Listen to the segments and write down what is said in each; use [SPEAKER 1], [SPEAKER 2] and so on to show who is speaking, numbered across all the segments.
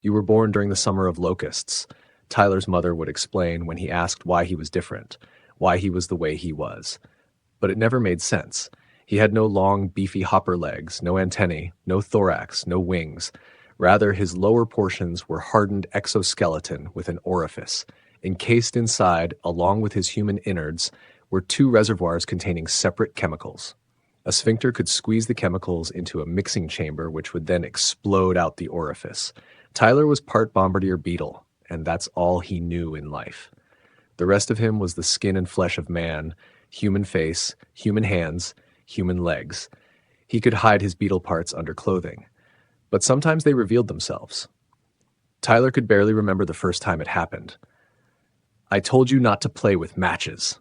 [SPEAKER 1] You were born during the summer of locusts, Tyler's mother would explain when he asked why he was different, why he was the way he was. But it never made sense. He had no long, beefy hopper legs, no antennae, no thorax, no wings. Rather, his lower portions were hardened exoskeleton with an orifice. Encased inside, along with his human innards, were two reservoirs containing separate chemicals. A sphincter could squeeze the chemicals into a mixing chamber, which would then explode out the orifice. Tyler was part bombardier beetle, and that's all he knew in life. The rest of him was the skin and flesh of man, human face, human hands, human legs. He could hide his beetle parts under clothing, but sometimes they revealed themselves. Tyler could barely remember the first time it happened. "I told you not to play with matches,"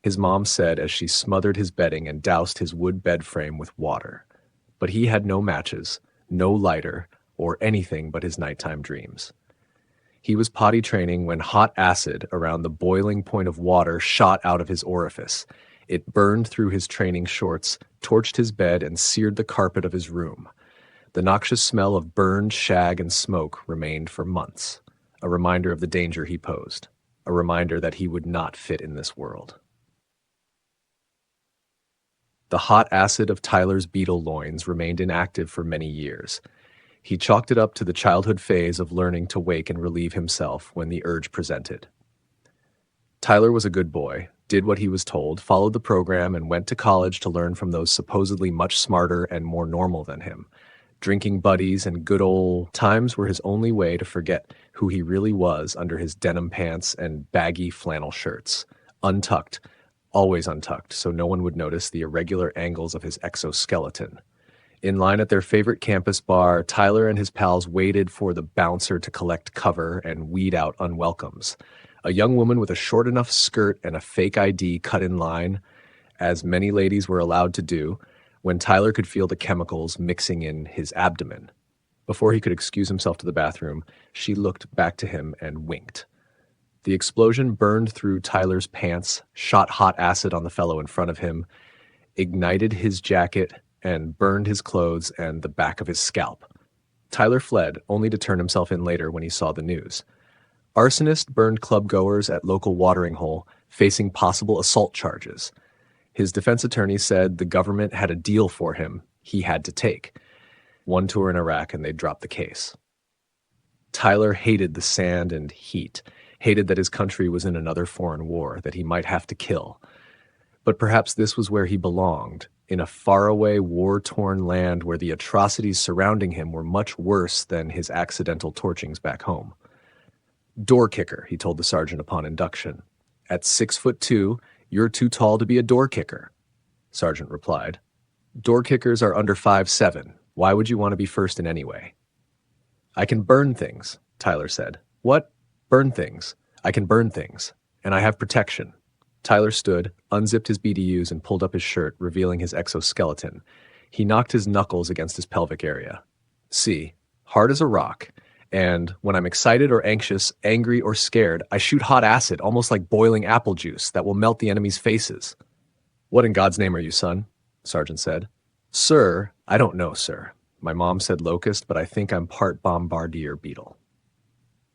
[SPEAKER 1] his mom said as she smothered his bedding and doused his wood bed frame with water. But he had no matches, no lighter, or anything but his nighttime dreams. He was potty training when hot acid around the boiling point of water shot out of his orifice. It burned through his training shorts, torched his bed, and seared the carpet of his room. The noxious smell of burned shag and smoke remained for months, a reminder of the danger he posed, a reminder that he would not fit in this world. The hot acid of Tyler's beetle loins remained inactive for many years. He chalked it up to the childhood phase of learning to wake and relieve himself when the urge presented. Tyler was a good boy, did what he was told, followed the program, and went to college to learn from those supposedly much smarter and more normal than him. Drinking buddies and good old times were his only way to forget who he really was under his denim pants and baggy flannel shirts, untucked, always untucked, so no one would notice the irregular angles of his exoskeleton. In line at their favorite campus bar, Tyler and his pals waited for the bouncer to collect cover and weed out unwelcomes. A young woman with a short enough skirt and a fake ID cut in line, as many ladies were allowed to do, when Tyler could feel the chemicals mixing in his abdomen. Before he could excuse himself to the bathroom, she looked back to him and winked. The explosion burned through Tyler's pants, shot hot acid on the fellow in front of him, ignited his jacket, and burned his clothes and the back of his scalp. Tyler fled, only to turn himself in later when he saw the news. Arsonist burned clubgoers at local watering hole, facing possible assault charges. His defense attorney said the government had a deal for him he had to take. One tour in Iraq and they'd drop the case. Tyler hated the sand and heat, hated that his country was in another foreign war that he might have to kill. But perhaps this was where he belonged, in a faraway, war-torn land where the atrocities surrounding him were much worse than his accidental torchings back home. "Door kicker," he told the sergeant upon induction. "At 6'2", you're too tall to be a door kicker," Sergeant replied. "Door kickers are under 5'7". Why would you want to be first in any way?" "I can burn things," Tyler said. "What? Burn things? I can burn things, and I have protection." Tyler stood, unzipped his BDUs, and pulled up his shirt, revealing his exoskeleton. He knocked his knuckles against his pelvic area. "See, hard as a rock. And when I'm excited or anxious, angry or scared, I shoot hot acid, almost like boiling apple juice, that will melt the enemy's faces." "What in God's name are you, son?" Sergeant said. "Sir, I don't know, sir. My mom said locust, but I think I'm part bombardier beetle."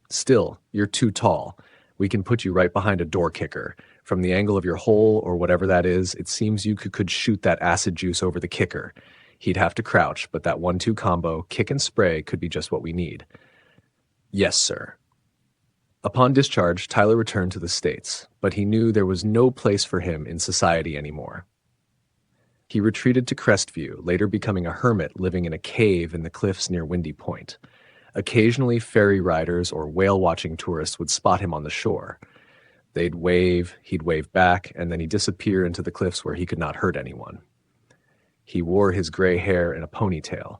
[SPEAKER 1] "Still, you're too tall. We can put you right behind a door kicker. From the angle of your hole, or whatever that is, it seems you could shoot that acid juice over the kicker. He'd have to crouch, but that 1-2 combo, kick and spray, could be just what we need." "Yes, sir." Upon discharge, Tyler returned to the States, but he knew there was no place for him in society anymore. He retreated to Crestview, later becoming a hermit living in a cave in the cliffs near Windy Point. Occasionally, ferry riders or whale-watching tourists would spot him on the shore. They'd wave, he'd wave back, and then he'd disappear into the cliffs where he could not hurt anyone. He wore his gray hair in a ponytail.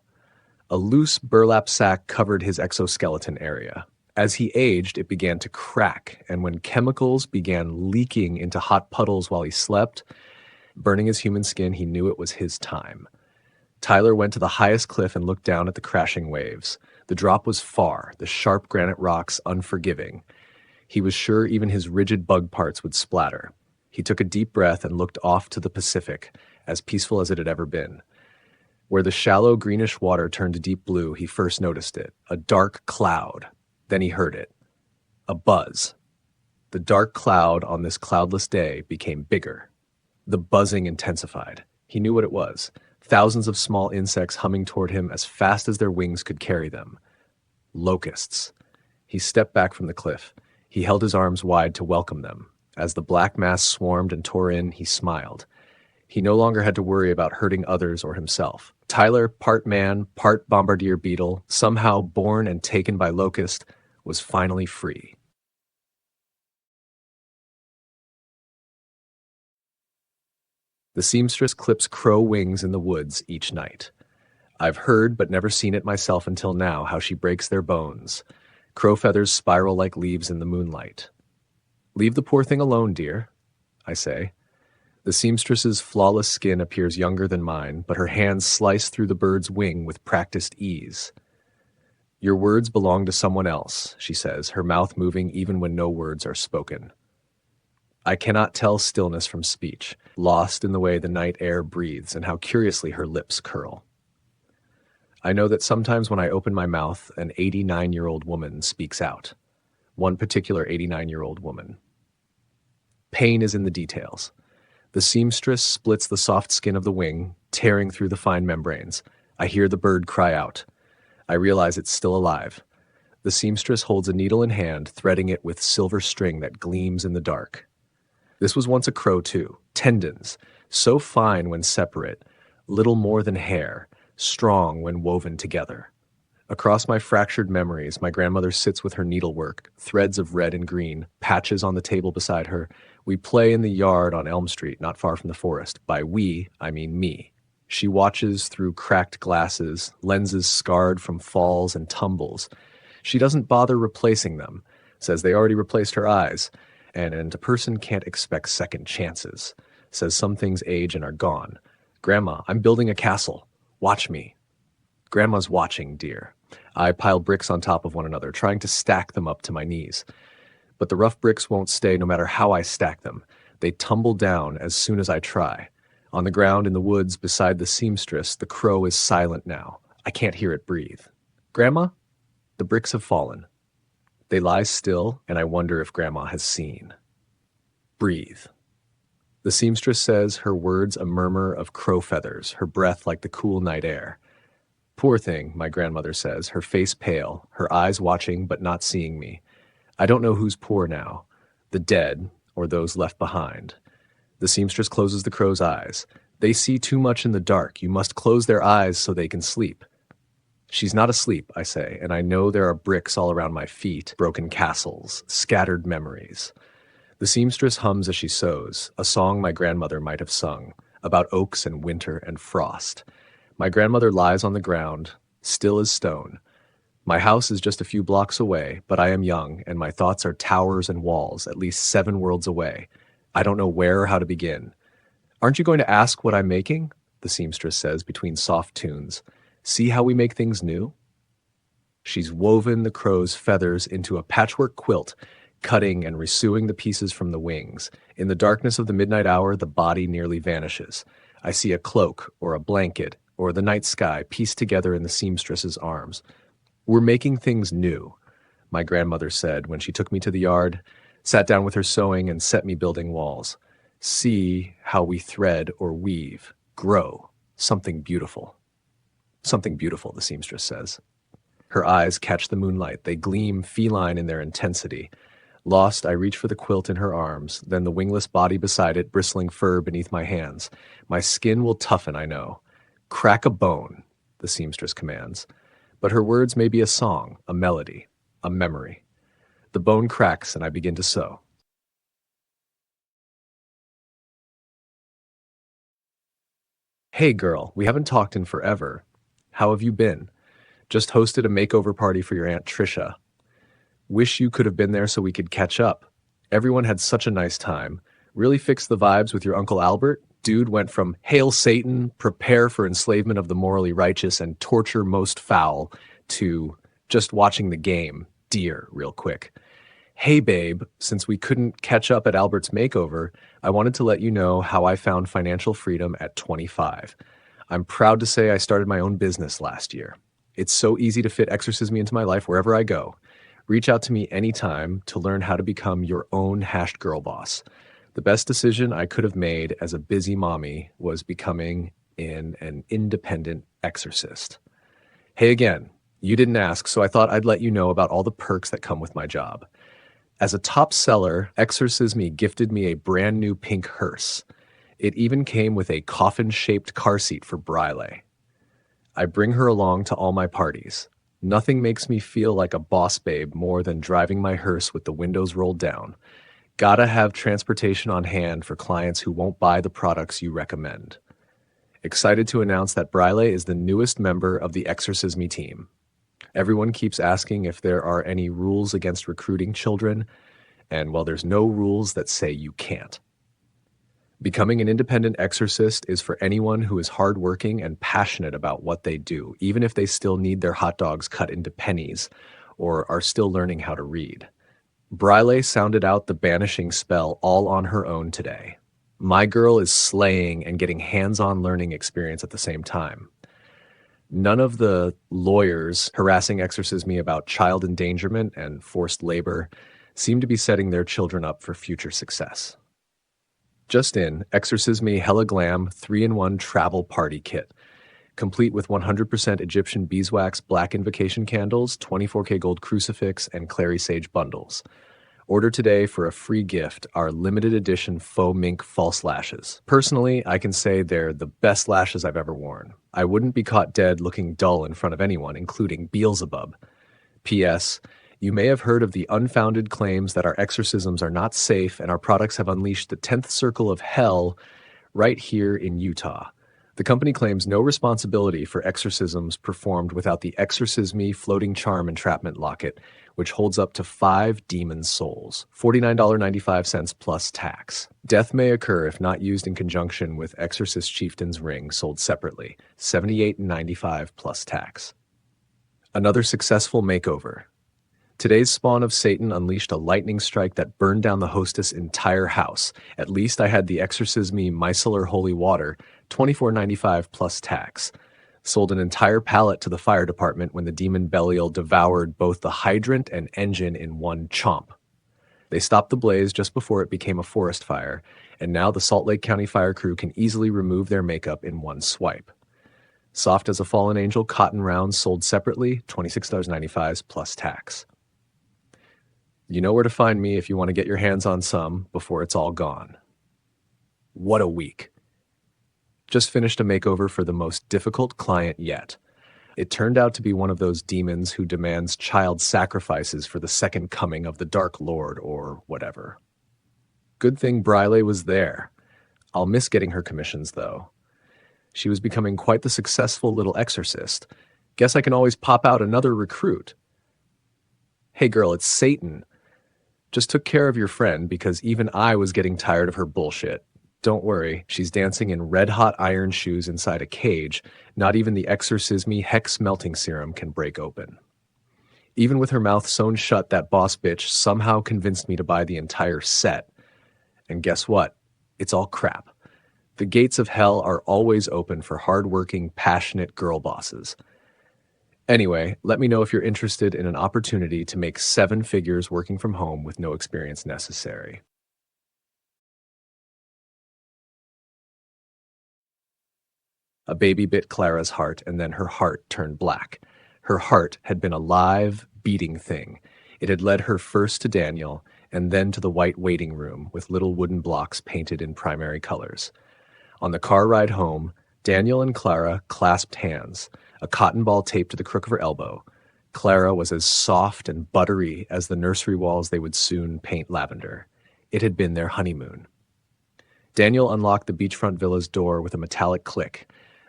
[SPEAKER 1] A loose burlap sack covered his exoskeleton area. As he aged, it began to crack, and when chemicals began leaking into hot puddles while he slept, burning his human skin, he knew it was his time. Tyler went to the highest cliff and looked down at the crashing waves. The drop was far, the sharp granite rocks unforgiving. He was sure even his rigid bug parts would splatter. He took a deep breath and looked off to the Pacific, as peaceful as it had ever been. Where the shallow greenish water turned to deep blue, he first noticed it, a dark cloud. Then he heard it, a buzz. The dark cloud on this cloudless day became bigger. The buzzing intensified. He knew what it was. Thousands of small insects humming toward him as fast as their wings could carry them. Locusts. He stepped back from the cliff. He held his arms wide to welcome them. As the black mass swarmed and tore in, he smiled. He no longer had to worry about hurting others or himself. Tyler, part man, part bombardier beetle, somehow born and taken by locust, was finally free. The seamstress clips crow wings in the woods each night. I've heard but never seen it myself until now how she breaks their bones. Crow feathers spiral like leaves in the moonlight. Leave the poor thing alone, dear, I say. The seamstress's flawless skin appears younger than mine, but her hands slice through the bird's wing with practiced ease. Your words belong to someone else, she says, her mouth moving even when no words are spoken. I cannot tell stillness from speech, lost in the way the night air breathes and how curiously her lips curl. I know that sometimes when I open my mouth, an 89-year-old woman speaks out. One particular 89-year-old woman. Pain is in the details. The seamstress splits the soft skin of the wing, tearing through the fine membranes. I hear the bird cry out. I realize it's still alive. The seamstress holds a needle in hand, threading it with silver string that gleams in the dark. This was once a crow too. Tendons, so fine when separate, little more than hair, strong when woven together. Across my fractured memories, my grandmother sits with her needlework, threads of red and green, patches on the table beside her. We play in the yard on Elm Street, not far from the forest. By we, I mean me. She watches through cracked glasses, lenses scarred from falls and tumbles. She doesn't bother replacing them, says they already replaced her eyes, and a person can't expect second chances, says some things age and are gone. Grandma, I'm building a castle. Watch me. Grandma's watching, dear. I pile bricks on top of one another, trying to stack them up to my knees. But the rough bricks won't stay no matter how I stack them. They tumble down as soon as I try. On the ground in the woods beside the seamstress, the crow is silent now. I can't hear it breathe. Grandma? The bricks have fallen. They lie still, and I wonder if Grandma has seen. Breathe. The seamstress says, her words a murmur of crow feathers, her breath like the cool night air. Poor thing, my grandmother says, her face pale, her eyes watching but not seeing me. I don't know who's poor now, the dead or those left behind. The seamstress closes the crow's eyes. They see too much in the dark. You must close their eyes so they can sleep. She's not asleep, I say, and I know there are bricks all around my feet, broken castles, scattered memories. The seamstress hums as she sews, a song my grandmother might have sung, about oaks and winter and frost. My grandmother lies on the ground, still as stone. My house is just a few blocks away, but I am young, and my thoughts are towers and walls, at least 7 worlds away. I don't know where or how to begin. Aren't you going to ask what I'm making? The seamstress says between soft tunes. See how we make things new? She's woven the crow's feathers into a patchwork quilt, cutting and resewing the pieces from the wings. In the darkness of the midnight hour, the body nearly vanishes. I see a cloak or a blanket or the night sky pieced together in the seamstress's arms. We're making things new, my grandmother said when she took me to the yard, sat down with her sewing and set me building walls. See how we thread or weave, grow, something beautiful. Something beautiful, the seamstress says. Her eyes catch the moonlight. They gleam feline in their intensity. Lost, I reach for the quilt in her arms, then the wingless body beside it, bristling fur beneath my hands. My skin will toughen, I know. Crack a bone, the seamstress commands. But her words may be a song, a melody, a memory. The bone cracks and I begin to sew. Hey girl, we haven't talked in forever. How have you been? Just hosted a makeover party for your Aunt Trisha. Wish you could have been there so we could catch up. Everyone had such a nice time. Really fixed the vibes with your Uncle Albert. Dude went from Hail Satan, prepare for enslavement of the morally righteous and torture most foul, to just watching the game, dear, real quick. Hey babe, since we couldn't catch up at Albert's makeover, I wanted to let you know how I found financial freedom at 25. I'm proud to say I started my own business last year. It's so easy to fit exorcism into my life wherever I go. Reach out to me anytime to learn how to become your own hashed girl boss. The best decision I could have made as a busy mommy was becoming an independent exorcist. Hey again, you didn't ask, so I thought I'd let you know about all the perks that come with my job. As a top seller, Exorcisme gifted me a brand new pink hearse. It even came with a coffin-shaped car seat for Briley. I bring her along to all my parties. Nothing makes me feel like a boss babe more than driving my hearse with the windows rolled down. Gotta have transportation on hand for clients who won't buy the products you recommend. Excited to announce that Briley is the newest member of the Exorcisme team. Everyone keeps asking if there are any rules against recruiting children, and well, there's no rules that say you can't. Becoming an independent exorcist is for anyone who is hardworking and passionate about what they do, even if they still need their hot dogs cut into pennies or are still learning how to read. Briley sounded out the banishing spell all on her own today. My girl is slaying and getting hands-on learning experience at the same time. None of the lawyers harassing Exorcisme about child endangerment and forced labor seem to be setting their children up for future success. Just in, Exorcisme Hella Glam 3-in-1 Travel Party Kit, complete with 100% Egyptian beeswax black invocation candles, 24K gold crucifix, and clary sage bundles. Order today for a free gift, our limited edition faux mink false lashes. Personally, I can say they're the best lashes I've ever worn. I wouldn't be caught dead looking dull in front of anyone, including Beelzebub. P.S. You may have heard of the unfounded claims that our exorcisms are not safe and our products have unleashed the 10th circle of hell right here in Utah. The company claims no responsibility for exorcisms performed without the Exorcisme Floating Charm Entrapment Locket, which holds up to 5 demon souls, $49.95 plus tax. Death may occur if not used in conjunction with Exorcist Chieftain's Ring, sold separately, $78.95 plus tax. Another successful makeover. Today's spawn of Satan unleashed a lightning strike that burned down the hostess' entire house. At least I had the Exorcisme Micellar Holy Water, $24.95 plus tax. Sold an entire pallet to the fire department when the demon Belial devoured both the hydrant and engine in one chomp. They stopped the blaze just before it became a forest fire, and now the Salt Lake County fire crew can easily remove their makeup in one swipe. Soft as a fallen angel cotton rounds sold separately, $26.95 plus tax. You know where to find me if you want to get your hands on some before it's all gone. What a week. Just finished a makeover for the most difficult client yet. It turned out to be one of those demons who demands child sacrifices for the second coming of the Dark Lord or whatever. Good thing Briley was there. I'll miss getting her commissions, though. She was becoming quite the successful little exorcist. Guess I can always pop out another recruit. Hey girl, it's Satan. Just took care of your friend because even I was getting tired of her bullshit. Don't worry, she's dancing in red-hot iron shoes inside a cage. Not even the Exorcisme Hex melting serum can break open. Even with her mouth sewn shut, that boss bitch somehow convinced me to buy the entire set. And guess what? It's all crap. The gates of hell are always open for hardworking, passionate girl bosses. Anyway, let me know if you're interested in an opportunity to make 7 figures working from home with no experience necessary. A baby bit Clara's heart, and then her heart turned black. Her heart had been a live, beating thing. It had led her first to Daniel, and then to the white waiting room with little wooden blocks painted in primary colors. On the car ride home, Daniel and Clara clasped hands, a cotton ball taped to the crook of her elbow. Clara was as soft and buttery as the nursery walls they would soon paint lavender. It had been their honeymoon. Daniel unlocked the beachfront villa's door with a metallic click,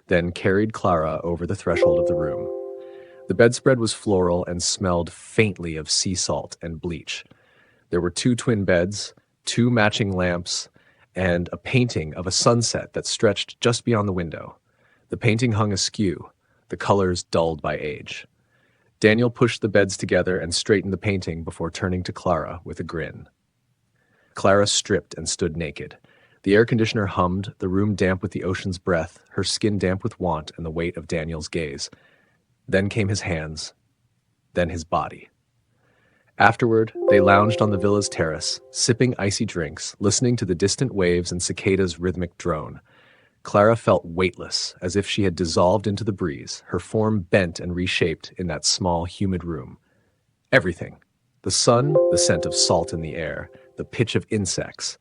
[SPEAKER 1] then carried Clara over the threshold of the room. The bedspread was floral and smelled faintly of sea salt and bleach. There were 2 twin beds, 2 matching lamps, and a painting of a sunset that stretched just beyond the window. The painting hung askew, the colors dulled by age. Daniel pushed the beds together and straightened the painting before turning to Clara with a grin. Clara stripped and stood naked. The air conditioner hummed, the room damp with the ocean's breath, her skin damp with want and the weight of Daniel's gaze. Then came his hands, then his body. Afterward, they lounged on the villa's terrace, sipping icy drinks, listening to the distant waves and cicadas' rhythmic drone. Clara felt weightless, as if she had dissolved into the breeze, her form bent and reshaped in that small, humid room. Everything, the sun, the scent of salt in the air, the pitch of insects,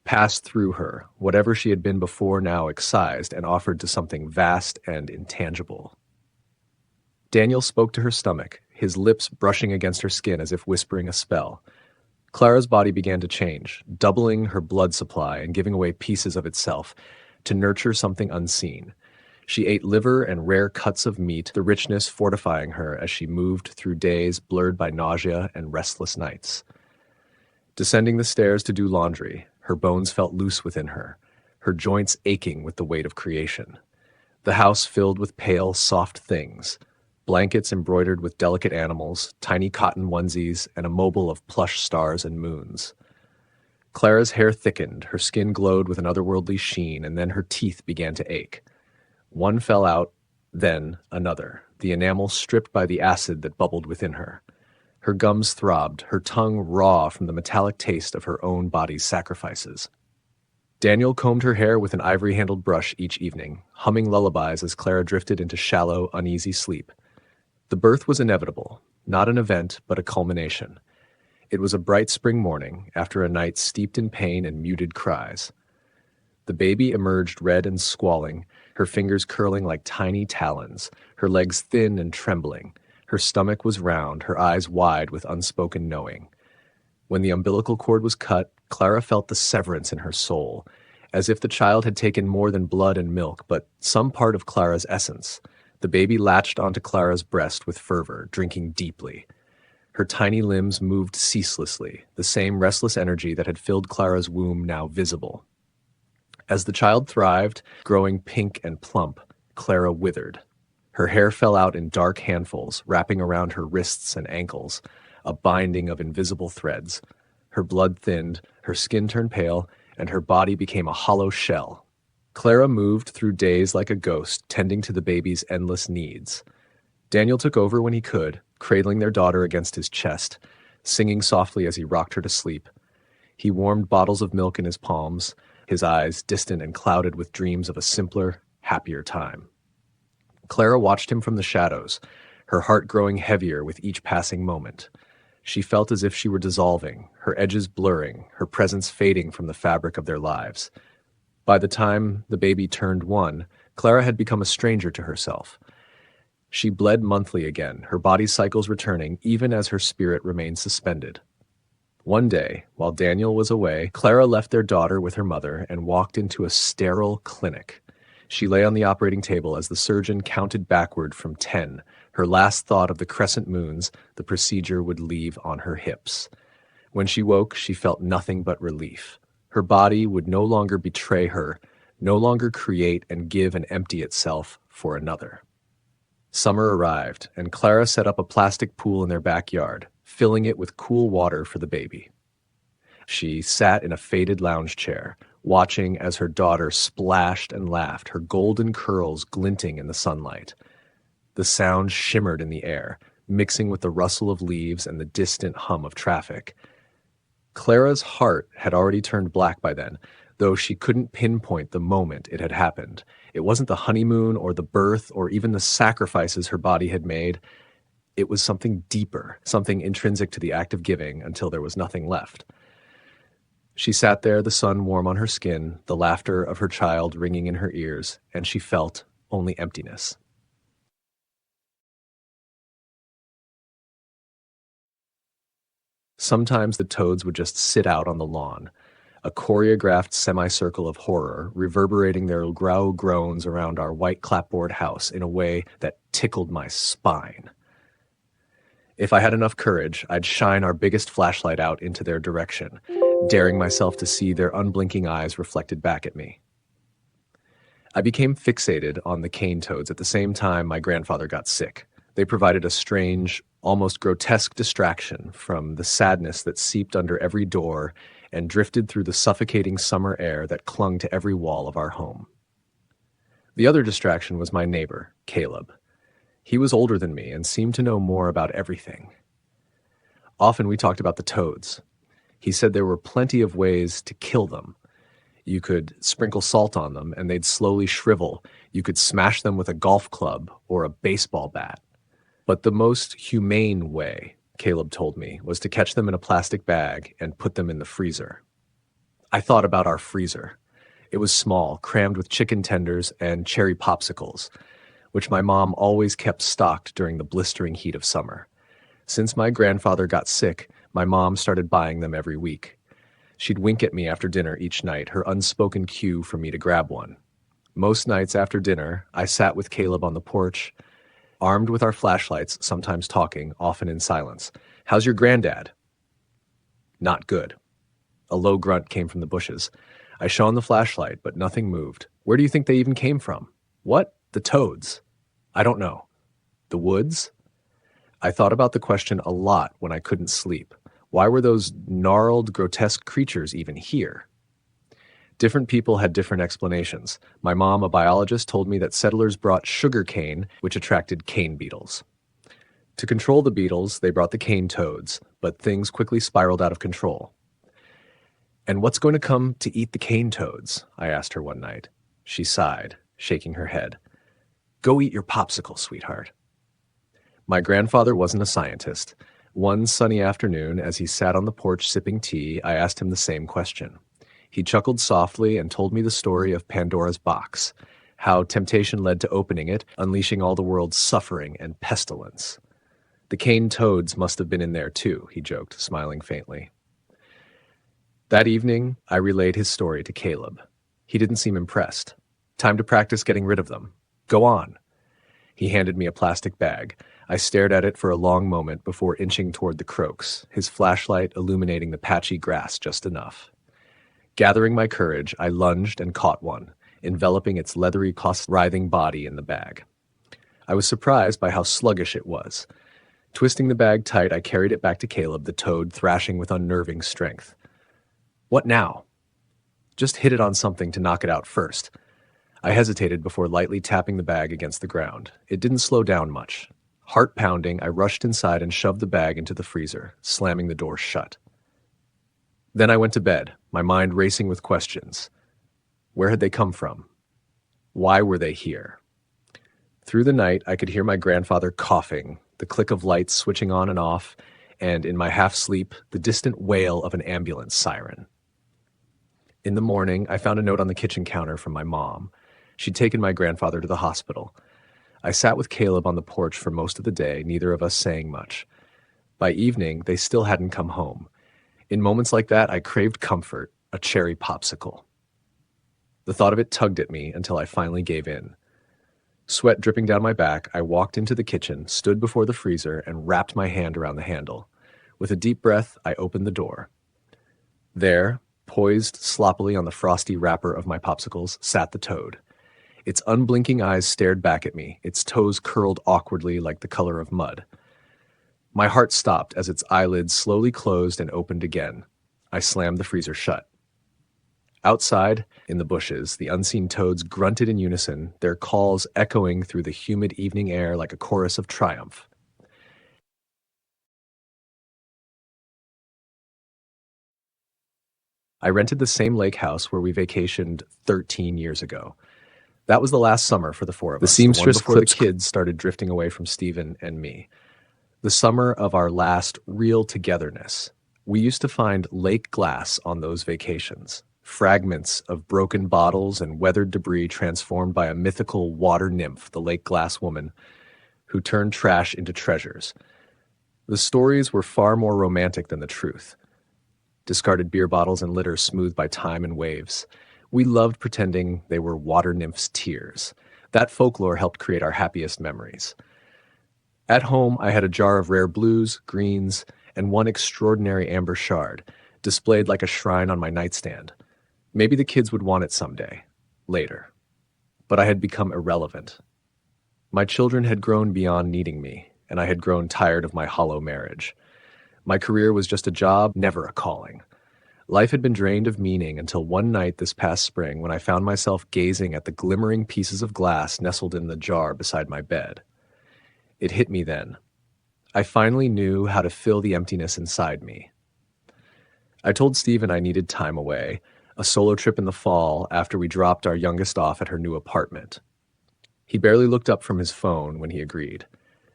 [SPEAKER 1] passed through her, whatever she had been before now excised and offered to something vast and intangible. Daniel spoke to her stomach, his lips brushing against her skin as if whispering a spell. Clara's body began to change, doubling her blood supply and giving away pieces of itself to nurture something unseen. She ate liver and rare cuts of meat, the richness fortifying her as she moved through days blurred by nausea and restless nights. Descending the stairs to do laundry, her bones felt loose within her, her joints aching with the weight of creation. The house filled with pale, soft things, blankets embroidered with delicate animals, tiny cotton onesies, and a mobile of plush stars and moons. Clara's hair thickened, her skin glowed with an otherworldly sheen, and then her teeth began to ache. One fell out, then another, the enamel stripped by the acid that bubbled within her. Her gums throbbed, her tongue raw from the metallic taste of her own body's sacrifices. Daniel combed her hair with an ivory-handled brush each evening, humming lullabies as Clara drifted into shallow, uneasy sleep. The birth was inevitable, not an event, but a culmination. It was a bright spring morning, after a night steeped in pain and muted cries. The baby emerged red and squalling, her fingers curling like tiny talons, her legs thin and trembling. Her stomach was round, her eyes wide with unspoken knowing. When the umbilical cord was cut, Clara felt the severance in her soul, as if the child had taken more than blood and milk, but some part of Clara's essence. The baby latched onto Clara's breast with fervor, drinking deeply. Her tiny limbs moved ceaselessly, the same restless energy that had filled Clara's womb now visible. As the child thrived, growing pink and plump, Clara withered. Her hair fell out in dark handfuls, wrapping around her wrists and ankles, a binding of invisible threads. Her blood thinned, her skin turned pale, and her body became a hollow shell. Clara moved through days like a ghost, tending to the baby's endless needs. Daniel took over when he could, cradling their daughter against his chest, singing softly as he rocked her to sleep. He warmed bottles of milk in his palms, his eyes distant and clouded with dreams of a simpler, happier time. Clara watched him from the shadows, her heart growing heavier with each passing moment. She felt as if she were dissolving, her edges blurring, her presence fading from the fabric of their lives. By the time the baby turned 1, Clara had become a stranger to herself. She bled monthly again, her body's cycles returning even as her spirit remained suspended. One day, while Daniel was away, Clara left their daughter with her mother and walked into a sterile clinic. She lay on the operating table as the surgeon counted backward from 10, her last thought of the crescent moons the procedure would leave on her hips. When she woke, she felt nothing but relief. Her body would no longer betray her, no longer create and give and empty itself for another. Summer arrived, and Clara set up a plastic pool in their backyard, filling it with cool water for the baby. She sat in a faded lounge chair, watching as her daughter splashed and laughed, her golden curls glinting in the sunlight. The sound shimmered in the air, mixing with the rustle of leaves and the distant hum of traffic. Clara's heart had already turned black by then, though she couldn't pinpoint the moment it had happened. It wasn't the honeymoon or the birth or even the sacrifices her body had made. It was something deeper, something intrinsic to the act of giving until there was nothing left. She sat there, the sun warm on her skin, the laughter of her child ringing in her ears, and she felt only emptiness. Sometimes the toads would just sit out on the lawn, a choreographed semicircle of horror, reverberating their growl groans around our white clapboard house in a way that tickled my spine. If I had enough courage, I'd shine our biggest flashlight out into their direction, daring myself to see their unblinking eyes reflected back at me. I became fixated on the cane toads at the same time my grandfather got sick. They provided a strange, almost grotesque distraction from the sadness that seeped under every door and drifted through the suffocating summer air that clung to every wall of our home. The other distraction was my neighbor, Caleb. He was older than me and seemed to know more about everything. Often we talked about the toads. He said there were plenty of ways to kill them. You could sprinkle salt on them and they'd slowly shrivel. You could smash them with a golf club or a baseball bat. But the most humane way, Caleb told me, was to catch them in a plastic bag and put them in the freezer. I thought about our freezer. It was small, crammed with chicken tenders and cherry popsicles, which my mom always kept stocked during the blistering heat of summer. Since my grandfather got sick, my mom started buying them every week. She'd wink at me after dinner each night, her unspoken cue for me to grab one. Most nights after dinner, I sat with Caleb on the porch, armed with our flashlights, sometimes talking, often in silence. "How's your granddad?" "Not good." A low grunt came from the bushes. I shone the flashlight, but nothing moved. "Where do you think they even came from?" "What?" "The toads." "I don't know." "The woods?" I thought about the question a lot when I couldn't sleep. Why were those gnarled, grotesque creatures even here? Different people had different explanations. My mom, a biologist, told me that settlers brought sugar cane, which attracted cane beetles. To control the beetles, they brought the cane toads, but things quickly spiraled out of control. "And what's going to come to eat the cane toads?" I asked her one night. She sighed, shaking her head. "Go eat your popsicle, sweetheart." My grandfather wasn't a scientist. One sunny afternoon, as he sat on the porch sipping tea, I asked him the same question. He chuckled softly and told me the story of Pandora's box, how temptation led to opening it, unleashing all the world's suffering and pestilence. "The cane toads must have been in there too," he joked, smiling faintly. That evening, I relayed his story to Caleb. He didn't seem impressed. "Time to practice getting rid of them. Go on." He handed me a plastic bag. I stared at it for a long moment before inching toward the croaks, his flashlight illuminating the patchy grass just enough. Gathering my courage, I lunged and caught one, enveloping its leathery, writhing body in the bag. I was surprised by how sluggish it was. Twisting the bag tight, I carried it back to Caleb, the toad thrashing with unnerving strength. "What now?" "Just hit it on something to knock it out first." I hesitated before lightly tapping the bag against the ground. It didn't slow down much. Heart pounding, I rushed inside and shoved the bag into the freezer, slamming the door shut. Then I went to bed, my mind racing with questions. Where had they come from? Why were they here? Through the night, I could hear my grandfather coughing, the click of lights switching on and off, and in my half-sleep, the distant wail of an ambulance siren. In the morning, I found a note on the kitchen counter from my mom. She'd taken my grandfather to the hospital. I sat with Caleb on the porch for most of the day, neither of us saying much. By evening, they still hadn't come home. In moments like that, I craved comfort, a cherry popsicle. The thought of it tugged at me until I finally gave in. Sweat dripping down my back, I walked into the kitchen, stood before the freezer, and wrapped my hand around the handle. With a deep breath, I opened the door. There, poised sloppily on the frosty wrapper of my popsicles, sat the toad. Its unblinking eyes stared back at me, its toes curled awkwardly like the color of mud. My heart stopped as its eyelids slowly closed and opened again. I slammed the freezer shut. Outside, in the bushes, the unseen toads grunted in unison, their calls echoing through the humid evening air like a chorus of triumph. I rented the same lake house where we vacationed 13 years ago. That was the last summer for the four of us. The seamstress before the kids started drifting away from Stephen and me. The summer of our last real togetherness. We used to find lake glass on those vacations. Fragments of broken bottles and weathered debris transformed by a mythical water nymph, the lake glass woman, who turned trash into treasures. The stories were far more romantic than the truth. Discarded beer bottles and litter smoothed by time and waves. We loved pretending they were water nymphs' tears. That folklore helped create our happiest memories. At home, I had a jar of rare blues, greens, and one extraordinary amber shard, displayed like a shrine on my nightstand. Maybe the kids would want it someday, later. But I had become irrelevant. My children had grown beyond needing me, and I had grown tired of my hollow marriage. My career was just a job, never a calling. Life had been drained of meaning until one night this past spring when I found myself gazing at the glimmering pieces of glass nestled in the jar beside my bed. It hit me then. I finally knew how to fill the emptiness inside me. I told Steven I needed time away, a solo trip in the fall after we dropped our youngest off at her new apartment. He barely looked up from his phone when he agreed.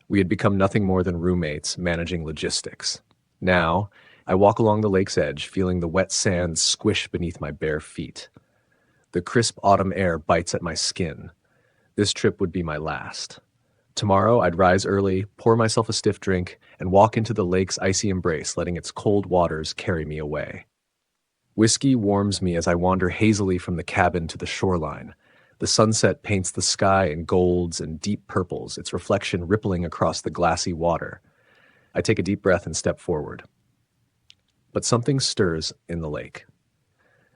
[SPEAKER 1] We had become nothing more than roommates managing logistics. Now, I walk along the lake's edge, feeling the wet sand squish beneath my bare feet. The crisp autumn air bites at my skin. This trip would be my last. Tomorrow, I'd rise early, pour myself a stiff drink, and walk into the lake's icy embrace, letting its cold waters carry me away. Whiskey warms me as I wander hazily from the cabin to the shoreline. The sunset paints the sky in golds and deep purples, its reflection rippling across the glassy water. I take a deep breath and step forward. But something stirs in the lake.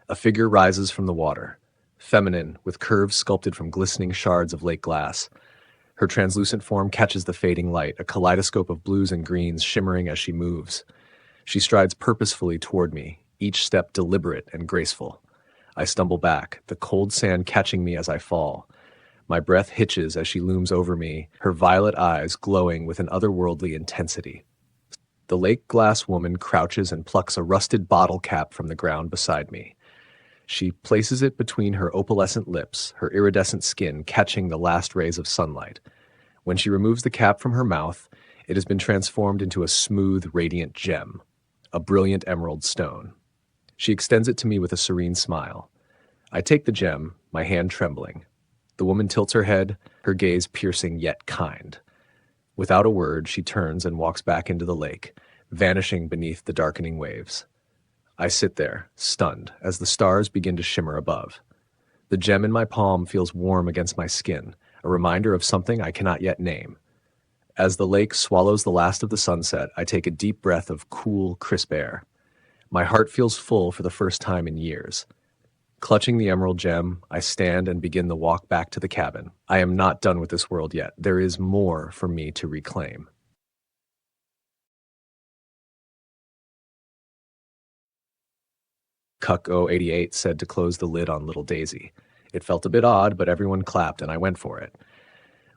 [SPEAKER 1] A figure rises from the water, feminine, with curves sculpted from glistening shards of lake glass. Her translucent form catches the fading light, a kaleidoscope of blues and greens shimmering as she moves. She strides purposefully toward me, each step deliberate and graceful. I stumble back, the cold sand catching me as I fall. My breath hitches as she looms over me, her violet eyes glowing with an otherworldly intensity. The lake glass woman crouches and plucks a rusted bottle cap from the ground beside me. She places it between her opalescent lips, her iridescent skin catching the last rays of sunlight. When she removes the cap from her mouth, it has been transformed into a smooth, radiant gem, a brilliant emerald stone. She extends it to me with a serene smile. I take the gem, my hand trembling. The woman tilts her head, her gaze piercing yet kind. Without a word, she turns and walks back into the lake, vanishing beneath the darkening waves. I sit there, stunned, as the stars begin to shimmer above. The gem in my palm feels warm against my skin, a reminder of something I cannot yet name. As the lake swallows the last of the sunset, I take a deep breath of cool, crisp air. My heart feels full for the first time in years. Clutching the emerald gem, I stand and begin the walk back to the cabin. I am not done with this world yet. There is more for me to reclaim. Cuck088 said to close the lid on little Daisy. It felt a bit odd, but everyone clapped and I went for it.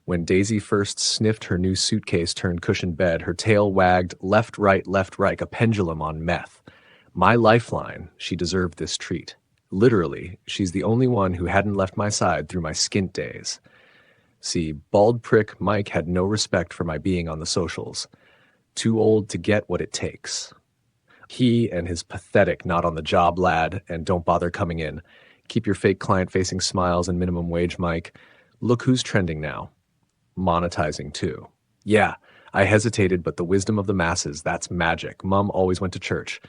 [SPEAKER 1] When Daisy first sniffed her new suitcase-turned cushioned bed, her tail wagged left, right, like a pendulum on meth. My lifeline, she deserved this treat. Literally, she's the only one who hadn't left my side through my skint days. See, bald prick Mike had no respect for my being on the socials. Too old to get what it takes. He and his pathetic not on the job lad and don't bother coming in. Keep your fake client-facing smiles and minimum wage, Mike. Look who's trending now. Monetizing too. Yeah, I hesitated, but the wisdom of the masses, that's magic. Mom always went to church.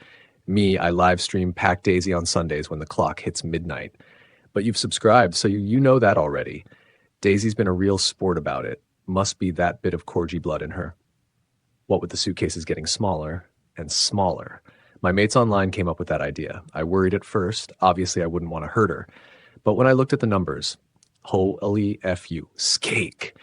[SPEAKER 1] Me, I live stream Pack Daisy on Sundays when the clock hits midnight. But you've subscribed, so you know that already. Daisy's been a real sport about it. Must be that bit of Corgi blood in her. What with the suitcases getting smaller and smaller. My mates online came up with that idea. I worried at first. Obviously, I wouldn't want to hurt her. But when I looked at the numbers, holy F-U, skake.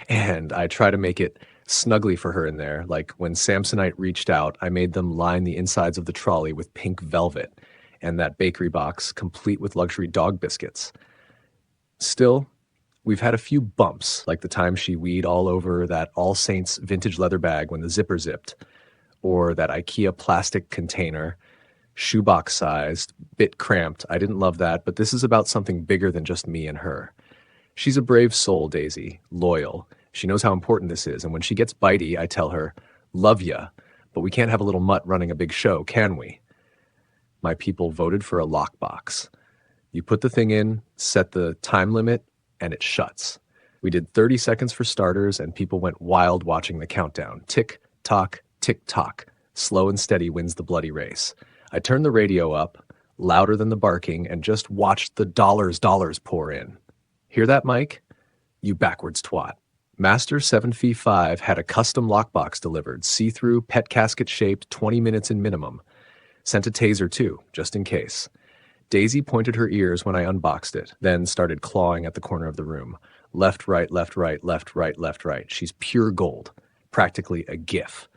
[SPEAKER 1] And I try to make it snugly for her in there. Like when Samsonite reached out, I made them line the insides of the trolley with pink velvet and that bakery box complete with luxury dog biscuits. Still, we've had a few bumps, like the time she weed all over that All Saints vintage leather bag when the zipper zipped, or that IKEA plastic container, shoebox sized, bit cramped. I didn't love that, but this is about something bigger than just me and her. She's a brave soul, Daisy, loyal. She knows how important this is, and when she gets bitey, I tell her, love ya, but we can't have a little mutt running a big show, can we? My people voted for a lockbox. You put the thing in, set the time limit, and it shuts. We did 30 seconds for starters, and people went wild watching the countdown. Tick, tock, tick-tock. Slow and steady wins the bloody race. I turned the radio up, louder than the barking, and just watched the dollars pour in. Hear that, Mike? You backwards twat. Master 7Fee5 had a custom lockbox delivered, see-through, pet casket-shaped, 20 minutes in minimum. Sent a taser, too, just in case. Daisy pointed her ears when I unboxed it, then started clawing at the corner of the room. Left, right, left, right, left, right, left, right. She's pure gold. Practically a GIF.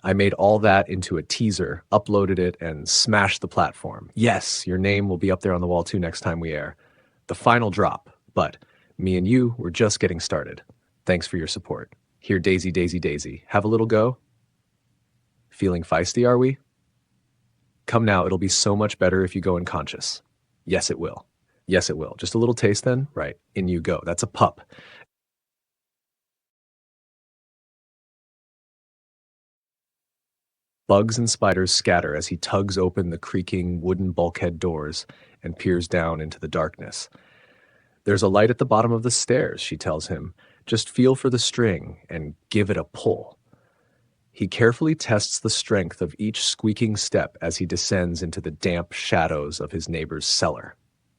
[SPEAKER 1] I made all that into a teaser, uploaded it, and smashed the platform. Yes, your name will be up there on the wall too next time we air. The final drop, but me and you, we're just getting started. Thanks for your support. Here, Daisy, Daisy, Daisy. Have a little go? Feeling feisty, are we? Come now, it'll be so much better if you go unconscious. Yes, it will. Yes, it will. Just a little taste then? Right, in you go. That's a pup. Bugs and spiders scatter as he tugs open the creaking wooden bulkhead doors and peers down into the darkness. There's a light at the bottom of the stairs, she tells him. Just feel for the string and give it a pull. He carefully tests the strength of each squeaking step as he descends into the damp shadows of his neighbor's cellar.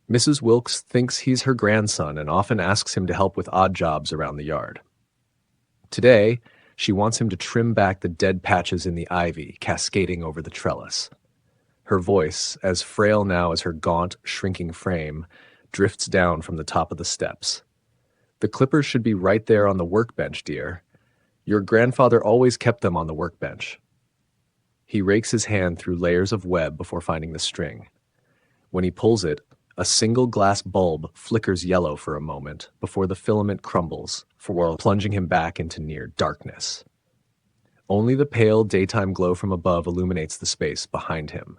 [SPEAKER 1] Mrs. Wilkes thinks he's her grandson and often asks him to help with odd jobs around the yard. Today, she wants him to trim back the dead patches in the ivy cascading over the trellis. Her voice, as frail now as her gaunt, shrinking frame, drifts down from the top of the steps. The clippers should be right there on the workbench, dear. Your grandfather always kept them on the workbench. He rakes his hand through layers of web before finding the string. When he pulls it, a single glass bulb flickers yellow for a moment before the filament crumbles, for plunging him back into near darkness. Only the pale daytime glow from above illuminates the space behind him.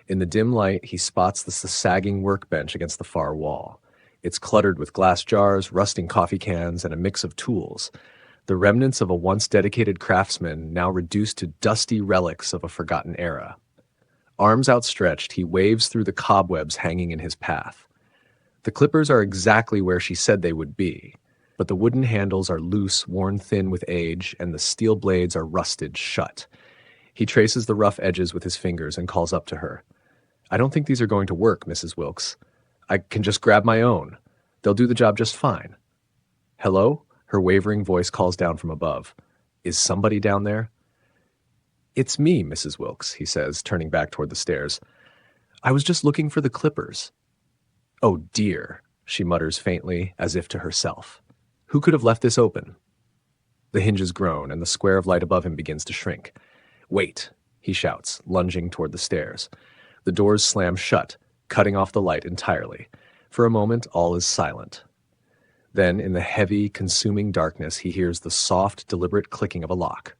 [SPEAKER 1] In the dim light, he spots the sagging workbench against the far wall. It's cluttered with glass jars, rusting coffee cans, and a mix of tools, the remnants of a once dedicated craftsman now reduced to dusty relics of a forgotten era. Arms outstretched, he waves through the cobwebs hanging in his path. The clippers are exactly where she said they would be, but the wooden handles are loose, worn thin with age, and the steel blades are rusted shut. He traces the rough edges with his fingers and calls up to her. I don't think these are going to work, Mrs. Wilkes. I can just grab my own. They'll do the job just fine. Hello? Her wavering voice calls down from above. Is somebody down there? It's me, Mrs. Wilkes, he says, turning back toward the stairs. I was just looking for the clippers. Oh dear, she mutters faintly, as if to herself. Who could have left this open? The hinges groan, and the square of light above him begins to shrink. Wait, he shouts, lunging toward the stairs. The doors slam shut, cutting off the light entirely. For a moment, all is silent. Then, in the heavy, consuming darkness, he hears the soft, deliberate clicking of a lock.